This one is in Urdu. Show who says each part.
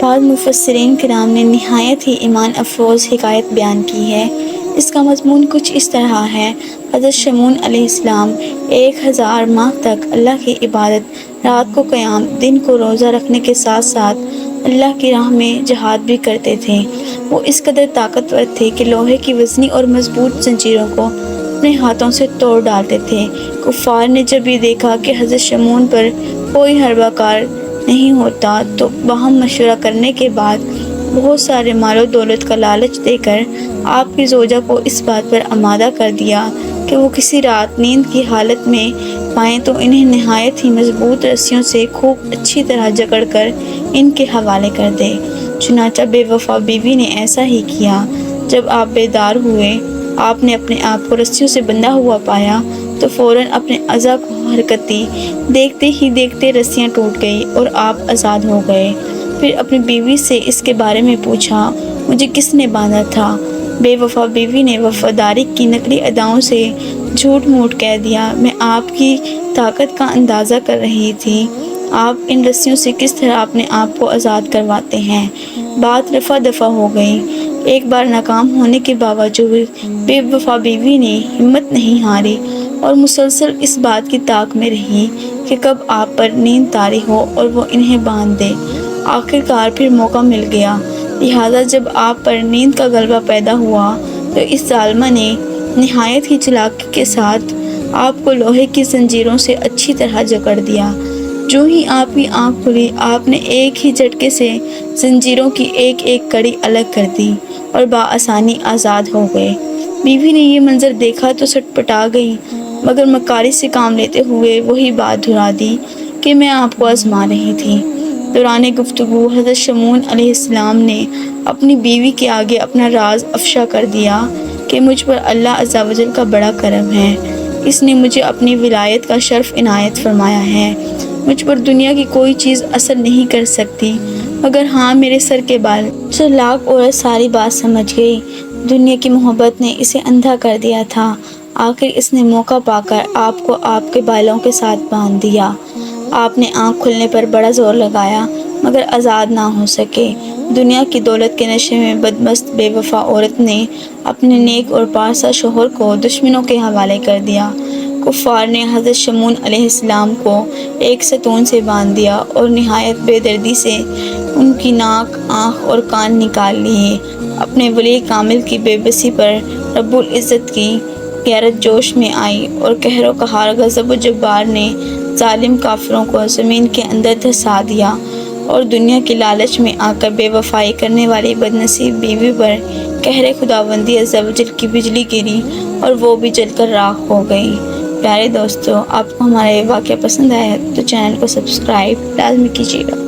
Speaker 1: بعض مفسرین کرام نے نہایت ہی ایمان افروز حکایت بیان کی ہے۔ اس کا مضمون کچھ اس طرح ہے۔ حضرت شمعون علیہ السلام 1000 ماہ تک اللہ کی عبادت، رات کو قیام، دن کو روزہ رکھنے کے ساتھ ساتھ اللہ کی راہ میں جہاد بھی کرتے تھے۔ وہ اس قدر طاقتور تھے کہ لوہے کی وزنی اور مضبوط زنجیروں کو اپنے ہاتھوں سے توڑ ڈالتے تھے۔ کفار نے جب یہ دیکھا کہ حضرت شمعون پر کوئی حربہ کار نہیں ہوتا تو باہم مشورہ کرنے کے بعد بہت سارے مال و دولت کا لالچ دے کر آپ کی زوجہ کو اس بات پر آمادہ کر دیا کہ وہ کسی رات نیند کی حالت میں پائیں تو انہیں نہایت ہی مضبوط رسیوں سے خوب اچھی طرح جکڑ کر ان کے حوالے کر دے۔ چنانچہ بے وفا بیوی نے ایسا ہی کیا۔ جب آپ بیدار ہوئے، آپ نے اپنے آپ کو رسیوں سے بندھا ہوا پایا تو فوراً اپنے اعضاء کو حرکت دی۔ دیکھتے ہی دیکھتے رسیاں ٹوٹ گئی اور آپ آزاد ہو گئے۔ پھر اپنی بیوی سے اس کے بارے میں پوچھا، مجھے کس نے باندھا تھا؟ بے وفا بیوی نے وفاداری کی نقلی اداؤں سے جھوٹ موٹ کہہ دیا، میں آپ کی طاقت کا اندازہ کر رہی تھی۔ آپ ان رسیوں سے کس طرح اپنے آپ کو آزاد کرواتے ہیں؟ بات رفع دفع ہو گئی۔ ایک بار ناکام ہونے کے باوجود بے وفا بیوی نے ہمت نہیں ہاری اور مسلسل اس بات کی طاق میں رہی کہ کب آپ پر نیند طاری ہو اور وہ انہیں باندھ دے۔ آخرکار پھر موقع مل گیا، لہٰذا جب آپ پر نیند کا غلبہ پیدا ہوا تو اس ظالمہ نے نہایت ہی چالاکی کے ساتھ آپ کو لوہے کی زنجیروں سے اچھی طرح جکڑ دیا۔ جو ہی آپ کی آنکھ کھلی، آپ نے ایک ہی جھٹکے سے زنجیروں کی ایک ایک کڑی الگ کر دی اور بآسانی آزاد ہو گئے۔ بیوی نے یہ منظر دیکھا تو سٹپٹا گئی، مگر مکاری سے کام لیتے ہوئے وہی بات دہرا دی کہ میں آپ کو آزما رہی تھی۔ دوران گفتگو حضرت شمعون علیہ السلام نے اپنی بیوی کے آگے اپنا راز افشا کر دیا کہ مجھ پر اللہ عز و جل کا بڑا کرم ہے۔ اس نے مجھے اپنی ولایت کا شرف عنایت فرمایا ہے۔ مجھ پر دنیا کی کوئی چیز اثر نہیں کر سکتی مگر ہاں میرے سر کے بال۔ چالاک عورت ساری بات سمجھ گئی۔ دنیا کی محبت نے اسے اندھا کر دیا تھا۔ آخر اس نے موقع پا کر آپ کو آپ کے بالوں کے ساتھ باندھ دیا۔ آپ نے آنکھ کھلنے پر بڑا زور لگایا مگر آزاد نہ ہو سکے۔ دنیا کی دولت کے نشے میں بدمست بے وفا عورت نے اپنے نیک اور پارسا شوہر کو دشمنوں کے حوالے کر دیا۔ کفار نے حضرت شمعون علیہ السلام کو ایک ستون سے باندھ دیا اور نہایت بے دردی سے ان کی ناک، آنکھ اور کان نکال لیے۔ اپنے ولی کامل کی بے بسی پر رب العزت کی غیرت جوش میں آئی اور قہر و قہار غضب و جبار نے ظالم کافروں کو زمین کے اندر دھسا دیا اور دنیا کے لالچ میں آ کر بے وفائی کرنے والی بدنصیب بیوی پر قہر خداوندی عز و جل کی بجلی گری اور وہ بھی جل کر راکھ ہو گئی۔ پیارے دوستو، آپ کو ہمارا یہ واقعہ پسند آیا تو چینل کو سبسکرائب لازمی کیجیے گا۔